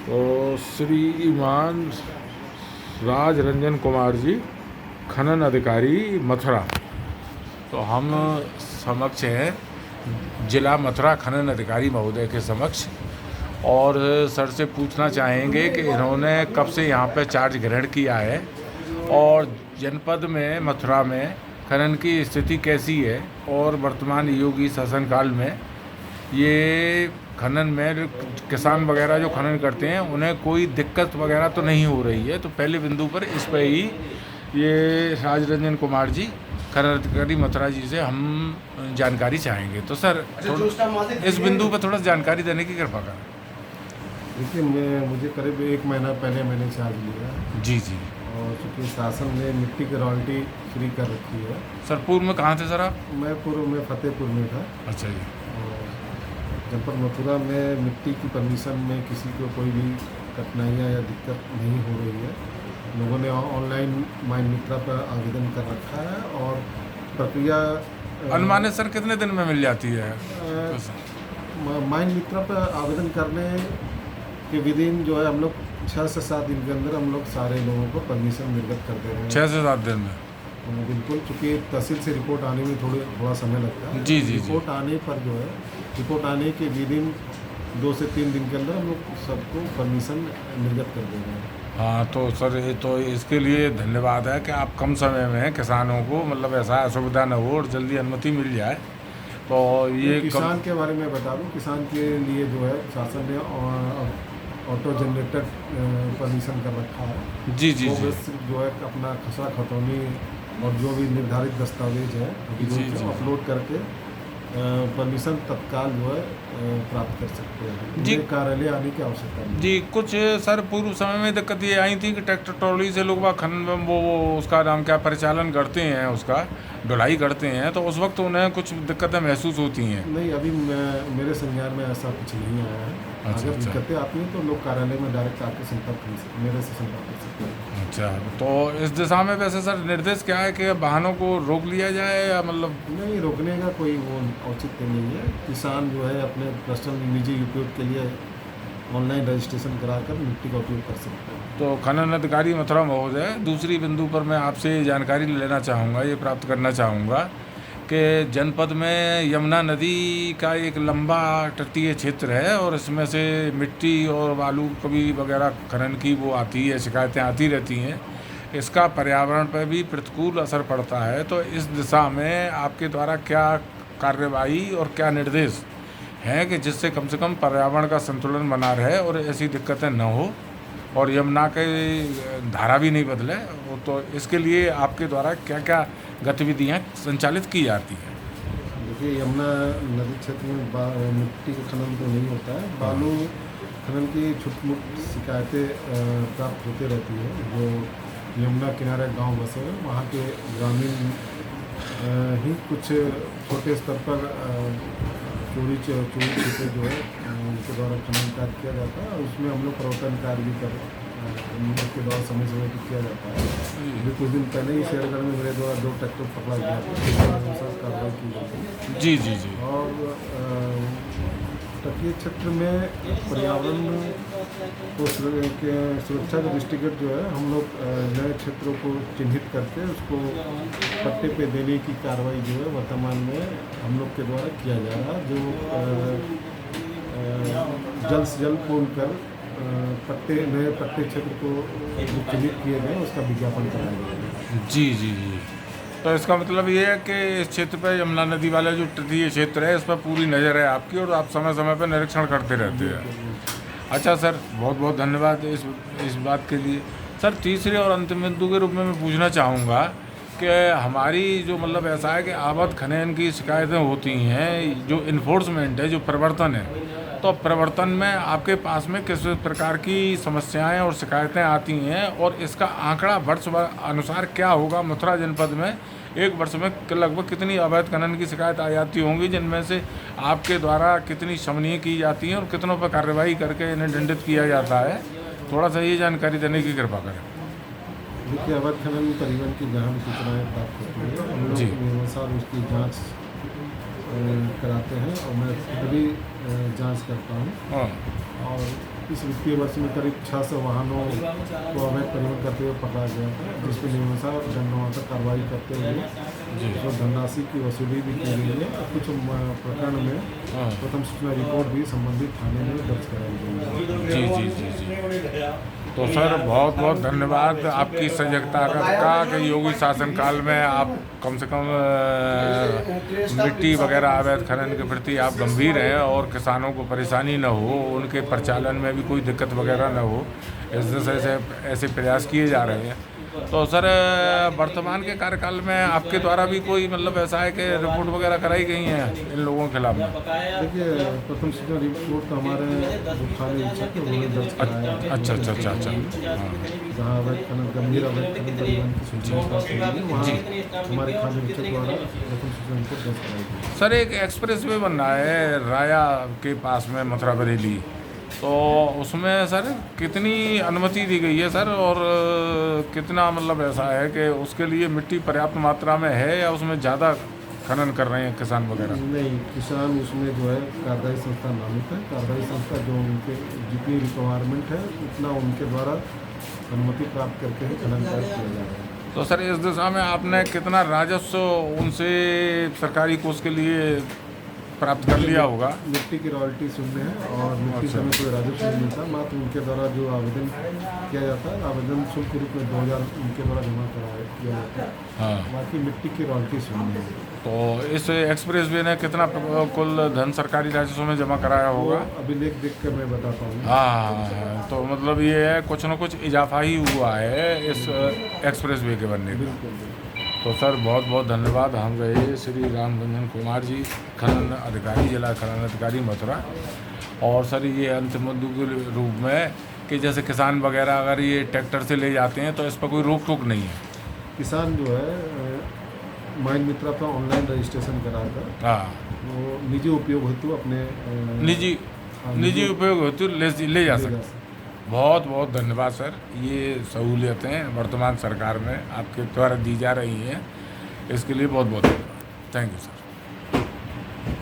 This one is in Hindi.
तो श्रीमान राज रंजन कुमार जी, खनन अधिकारी मथुरा। तो हम समक्ष हैं जिला मथुरा खनन अधिकारी महोदय के समक्ष, और सर से पूछना चाहेंगे कि इन्होंने कब से यहाँ पे चार्ज ग्रहण किया है और जनपद में मथुरा में खनन की स्थिति कैसी है, और वर्तमान योगी शासनकाल में ये खनन में किसान वगैरह जो खनन करते हैं उन्हें कोई दिक्कत वगैरह तो नहीं हो रही है। तो पहले बिंदु पर इस पर ही ये राज रंजन कुमार जी, खनन अधिकारी मथुरा जी से हम जानकारी चाहेंगे। तो सर इस बिंदु पर थोड़ा जानकारी देने की कृपा करें। देखिए, मुझे करीब 1 महीना पहले मैंने चार्ज लिया। जी जी। और चूँकि शासन ने मिट्टी की रॉयल्टी फ्री कर रखी है। सर पूर्व में कहाँ थे सर आप? मैं पूर्व में फतेहपुर में था। अच्छा जी। और जनपद मथुरा में मिट्टी की परमिशन में किसी को कोई भी कठिनाइयाँ या दिक्कत नहीं हो रही है। लोगों ने ऑनलाइन माइन मित्रा पर आवेदन कर रखा है और प्रक्रिया अनुमानित सर कितने दिन में मिल जाती है? माइन मित्रा पर आवेदन करने के विदिन जो है हम लोग 6 से 7 दिन के अंदर हम लोग सारे लोगों को परमिशन निर्गत कर दे रहे हैं। 6 से 7 दिन में? बिल्कुल, चूँकि तहसील से रिपोर्ट आने में थोड़ा समय लगता है। जी जी। रिपोर्ट आने पर जो है, रिपोर्ट आने के विदिन 2 से 3 दिन के अंदर हम लोग सबको परमिशन निर्गत कर दे रहे हैं। हाँ, तो सर ये तो इसके लिए धन्यवाद है कि आप कम समय में किसानों को मतलब ऐसा असुविधा न हो और जल्दी अनुमति मिल जाए। तो ये किसान के बारे में बता दूं, किसान के लिए जो है शासन ने ऑटो जनरेटर परमिशन कर रखा है। जी जी जी। जो है अपना खसरा खतौनी और जो भी निर्धारित दस्तावेज है अपलोड करके परमिशन तत्काल जो है प्राप्त कर सकते हैं जी। कार्यालय आने की आवश्यकता नहीं जी। कुछ सर पूर्व समय में दिक्कत ये आई थी कि ट्रैक्टर ट्रॉली से लोग खनन में वो उसका नाम क्या परिचालन करते हैं, उसका ढुलाई करते हैं, तो उस वक्त उन्हें कुछ दिक्कतें महसूस होती हैं? नहीं, अभी मेरे संज्ञान में ऐसा कुछ नहीं आया है। अच्छा, अगर दिक्कतें आती हैं तो लोग कार्यालय में डायरेक्ट आके संपर्क कर सकते, मेरे से संपर्क कर सकते हैं। अच्छा, तो इस दिशा में वैसे सर निर्देश क्या है कि वाहनों को रोक लिया जाए या मतलब? नहीं, रोकने का कोई वो औचित्य नहीं है। किसान जो है अपने पर्सनल निजी उपयोग के लिए ऑनलाइन रजिस्ट्रेशन कराकर मिट्टी का उपयोग कर सकते हैं। तो खनन अधिकारी मथुरा महोदय, दूसरी बिंदु पर मैं आपसे जानकारी लेना चाहूँगा, ये प्राप्त करना चाहूँगा कि जनपद में यमुना नदी का एक लंबा तटीय क्षेत्र है और इसमें से मिट्टी और बालू कभी वगैरह खनन की वो आती है, शिकायतें आती रहती हैं। इसका पर्यावरण पर भी प्रतिकूल असर पड़ता है। तो इस दिशा में आपके द्वारा क्या कार्यवाही और क्या निर्देश हैं कि जिससे कम से कम पर्यावरण का संतुलन बना रहे और ऐसी दिक्कतें न हो और यमुना के धारा भी नहीं बदले? तो इसके लिए आपके द्वारा क्या क्या गतिविधियाँ संचालित की जाती हैं? देखिए, यमुना नदी क्षेत्र में मिट्टी का खनन तो नहीं होता है। बालू खनन की छुटमुट शिकायतें प्राप्त होती रहती है। जो यमुना किनारे गांव बसे हैं वहाँ के ग्रामीण ही कुछ छोटे स्तर पर चोरी छुपे जो है उनके द्वारा खनन कार्य किया जाता है और उसमें हम लोग प्रवर्तन कार्य भी उसके द्वारा समय समय पर किया जाता है। अभी कुछ दिन पहले ही शेरगढ़ में मेरे द्वारा 2 ट्रैक्टर पकड़ा गया था, कार्रवाई की गई। जी जी जी। और तटीय क्षेत्र में पर्यावरण को सुरक्षा के दृष्टिगत जो है हम लोग नए क्षेत्रों को चिन्हित करके उसको पट्टे पे देने की कार्रवाई जो है वर्तमान में हम लोग के द्वारा किया जा रहा है। जो जल्द से जल्द फोन कर नए पट्टे क्षेत्र को जो चिन्हित किए गए उसका विज्ञापन कराया जाएगा। जी जी जी। तो इसका मतलब ये है कि इस क्षेत्र पर यमुना नदी वाला जो तटीय क्षेत्र है इस पर पूरी नज़र है आपकी और आप समय समय पर निरीक्षण करते रहते हैं। अच्छा सर, बहुत बहुत धन्यवाद इस बात के लिए। सर तीसरे और अंतिम बिंदु के रूप में मैं पूछना चाहूँगा कि हमारी जो मतलब ऐसा है कि अवैध खनन की शिकायतें होती हैं, जो इन्फोर्समेंट है, जो प्रवर्तन है, तो प्रवर्तन में आपके पास में किस प्रकार की समस्याएं और शिकायतें आती हैं और इसका आंकड़ा वर्ष अनुसार क्या होगा? मथुरा जनपद में एक वर्ष में लगभग कितनी अवैध खनन की शिकायत आ जाती होंगी, जिनमें से आपके द्वारा कितनी शमनीय की जाती हैं और कितनों पर कार्रवाई करके इन्हें दंडित किया जाता है? थोड़ा सा ये जानकारी देने की कृपा करें। देखिए, अवैध खनन परिवहन की जहाँ सूचनाएँ प्राप्त होती है हम लोग नियमानुसार उसकी जाँच कराते हैं और मैं खुद भी जाँच करता हूँ। और इस वित्तीय वर्ष में करीब 600 वाहनों को अवैध परिवहन करते हुए पकड़ा गया था, जिसके नियमानुसार दंडात्मक कार्रवाई करते हुए जो धनराशि की वसूली भी की गई है। और कुछ प्रकरण में प्रथम सूचना रिपोर्ट भी संबंधित थाने में दर्ज कराई गई है। जी जी जी जी। तो सर बहुत बहुत धन्यवाद आपकी सजगता का कि योगी शासनकाल में आप कम से कम मिट्टी वगैरह अवैध खनन के प्रति आप गंभीर हैं और किसानों को परेशानी न हो, उनके परिचालन में भी कोई दिक्कत वगैरह न हो, ऐसे प्रयास किए जा रहे हैं। तो सर वर्तमान के कार्यकाल में आपके द्वारा भी कोई मतलब ऐसा है कि रिपोर्ट वगैरह कराई गई हैं इन लोगों के खिलाफ में? देखिए, प्रथम सूचना रिपोर्ट तो हमारे जो थाने अधीक्षक है उन्होंने दर्ज कराया है। अच्छा। जहाँ अवैध खनन, गंभीर अवैध खनन परिवहन की सूचना प्राप्त हुई है, वहाँ हमारे थाने अधीक्षक द्वारा प्रथम सूचना रिपोर्ट दर्ज कराई गई। सर एक एक्सप्रेस वे बन रहा है राया के पास में, मथुरा बरेली, तो उसमें सर कितनी अनुमति दी गई है सर, और कितना मतलब ऐसा है कि उसके लिए मिट्टी पर्याप्त मात्रा में है या उसमें ज़्यादा खनन कर रहे हैं किसान वगैरह? नहीं, किसान उसमें जो है कार्यदायी संस्था नामित है। कार्यदायी संस्था जो उनके जितनी रिक्वायरमेंट है उतना उनके द्वारा अनुमति प्राप्त करके ही खनन कार्य किया जा रहा है। तो सर इस दिशा में आपने कितना राजस्व उनसे सरकारी कोष के लिए प्राप्त कर लिया होगा? मिट्टी की रॉयल्टी शून्य है और मिट्टी से हमें कोई राजस्व नहीं मिलता। मात्र उनके द्वारा जो आवेदन किया जाता है, आवेदन शुल्क के रूप में 2000 उनके द्वारा जमा किया जाता है। हाँ। बाकी मिट्टी की रॉयल्टी शून्य है। तो इस एक्सप्रेस वे ने कितना कुल धन सरकारी राजस्व में जमा कराया होगा? अभिलेख देख कर मैं बता पाऊँगा। हाँ, तो मतलब ये है कुछ न कुछ इजाफा ही हुआ है इस एक्सप्रेस वे के बनने का। तो सर बहुत बहुत धन्यवाद। हम रहे श्री रामरंजन कुमार जी, खनन अधिकारी, जिला खनन अधिकारी मथुरा। और सर ये अंतिम मुद्दों के रूप में कि जैसे किसान वगैरह अगर ये ट्रैक्टर से ले जाते हैं तो इस पर कोई रोक टोक नहीं है? किसान जो है माइन मित्रा पर ऑनलाइन रजिस्ट्रेशन कराकर वो निजी उपयोग हेतु अपने निजी उपयोग हेतु ले जा सकते। बहुत बहुत धन्यवाद सर। ये सहूलियतें वर्तमान सरकार में आपके द्वारा दी जा रही हैं, इसके लिए बहुत बहुत धन्यवाद। Thank you sir.